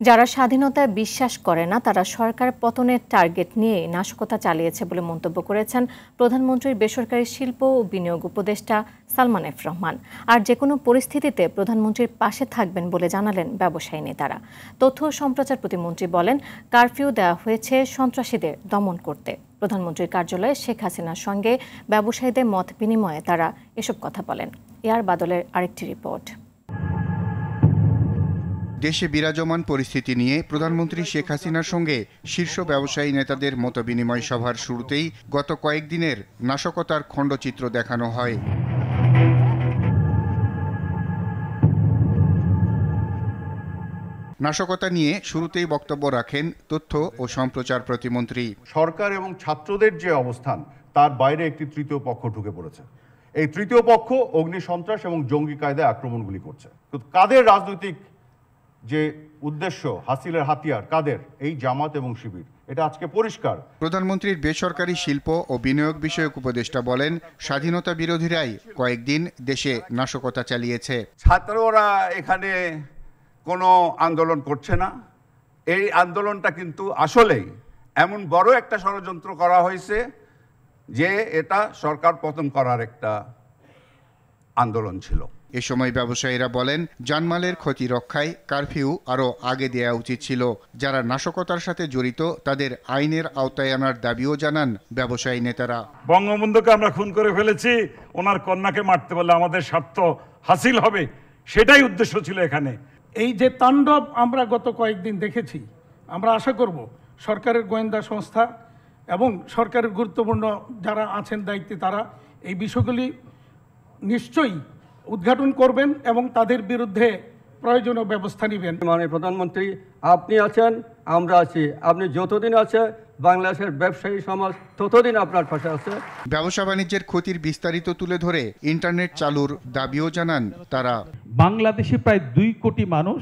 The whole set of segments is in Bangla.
যারা স্বাধীনতায় বিশ্বাস করে না তারা সরকার পতনের টার্গেট নিয়ে নাশকতা চালিয়েছে বলে মন্তব্য করেছেন প্রধানমন্ত্রীর বেসরকারি শিল্প ও বিনিয়োগ উপদেষ্টা সালমান এফ রহমান। আর যে কোনো পরিস্থিতিতে প্রধানমন্ত্রীর পাশে থাকবেন বলে জানালেন ব্যবসায়ী নেতারা। তথ্য ও সম্প্রচার প্রতিমন্ত্রী বলেন, কারফিউ দেওয়া হয়েছে সন্ত্রাসীদের দমন করতে। প্রধানমন্ত্রীর কার্যালয়ে শেখ হাসিনার সঙ্গে ব্যবসায়ীদের মত বিনিময়ে তারা এসব কথা বলেন। এআর বাদলের আরেকটি রিপোর্ট। দেশে বিরাজমান পরিস্থিতি নিয়ে প্রধানমন্ত্রী শেখ হাসিনার সঙ্গে শীর্ষ ব্যবসায়ী নেতাদের মতবিনিময় সভার শুরুতেই গত কয়েকদিনের নাশকতার খণ্ডচিত্র দেখানো হয়। নাশকতা নিয়ে শুরুতেই বক্তব্য রাখেন তথ্য ও সম্প্রচার প্রতিমন্ত্রী। সরকার এবং ছাত্রদের যে অবস্থান তার বাইরে একটি তৃতীয় পক্ষ ঢুকে পড়েছে। এই তৃতীয় পক্ষ অগ্নি সন্ত্রাস এবং জঙ্গি কায়দায় আক্রমণগুলি করছে। তো কাদের রাজনৈতিক যে উদ্দেশ্য, হাসিলের হাতিয়ার কাদের? এই জামাত এবং শিবির। এটা আজকে পরিষ্কার। প্রধানমন্ত্রীর বেসরকারি শিল্প ও বিনিয়োগ বিষয়ক উপদেষ্টা বলেন, স্বাধীনতা বিরোধীরাই কয়েকদিন দেশে নাশকতা চালিয়েছে। ছাত্ররা এখানে কোনো আন্দোলন করছে না। এই আন্দোলনটা কিন্তু আসলেই এমন বড় একটা ষড়যন্ত্র করা হয়েছে যে এটা সরকার পতন করার একটা আন্দোলন ছিল। এ সময় ব্যবসায়ীরা বলেন, জানমালের ক্ষতি রক্ষায় কারফিউ আরও আগে দেয়া উচিত ছিল। যারা নাশকতার সাথে জড়িত তাদের আইনের আওতায় আনার দাবিও জানান ব্যবসায়ী নেতারা। বঙ্গবন্ধুকে আমরা খুন করে ফেলেছি, ওনার কন্যাকে মারতে পারলে আমাদের স্বার্থ হাসিল হবে, সেটাই উদ্দেশ্য ছিল এখানে। এই যে তাণ্ডব আমরা গত কয়েকদিন দেখেছি, আমরা আশা করব সরকারের গোয়েন্দা সংস্থা এবং সরকারের গুরুত্বপূর্ণ যারা আছেন দায়িত্বে তারা এই বিষয়গুলি নিশ্চয়ই উদ্ঘাটন করবেন এবং তাদের বিরুদ্ধে প্রয়োজনীয় ব্যবস্থা নেবেন। মাননীয় প্রধানমন্ত্রী, আপনি আছেন, আমরা আছি। আপনি যতদিন আছে বাংলাদেশের ব্যবসায়ী সমাজ ততদিন আপনার পাশে আছে। ব্যবসা বাণিজ্যের ক্ষতির বিস্তারিত তুলে ধরে ইন্টারনেট চালুর দাবিও জানান তারা। বাংলাদেশে প্রায় 2 কোটি মানুষ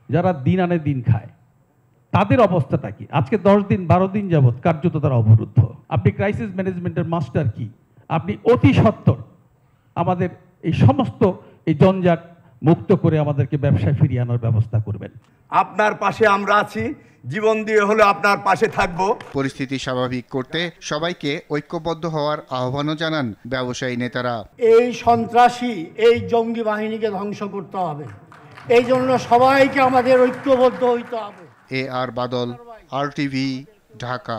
যারা দিন আনে দিন খায়, তাদের অবস্থাটা কি? আজকে 10 দিন 12 দিন যাবৎ কার্যত তারা অবরুদ্ধ। আপনি ক্রাইসিস ম্যানেজমেন্টের মাস্টার কি? আপনি অতি সত্বর আমাদের এই সমস্ত এই জঞ্জাট মুক্ত করে আমাদেরকে ব্যবসায় ফিরিয়ে আনার ব্যবস্থা করবেন। আপনার পাশে আমরা আছি, জীবন দিয়ে হলে আপনার পাশে থাকব। পরিস্থিতি স্বাভাবিক করতে সবাইকে ঐক্যবদ্ধ হওয়ার আহ্বানও জানান ব্যবসায়ী নেতারা। এই সন্ত্রাসী, এই জঙ্গি বাহিনীকে ধ্বংস করতে হবে। এই জন্য সবাইকে আমাদের ঐক্যবদ্ধ হইতে হবে। এআর বাদল, RTV, ঢাকা।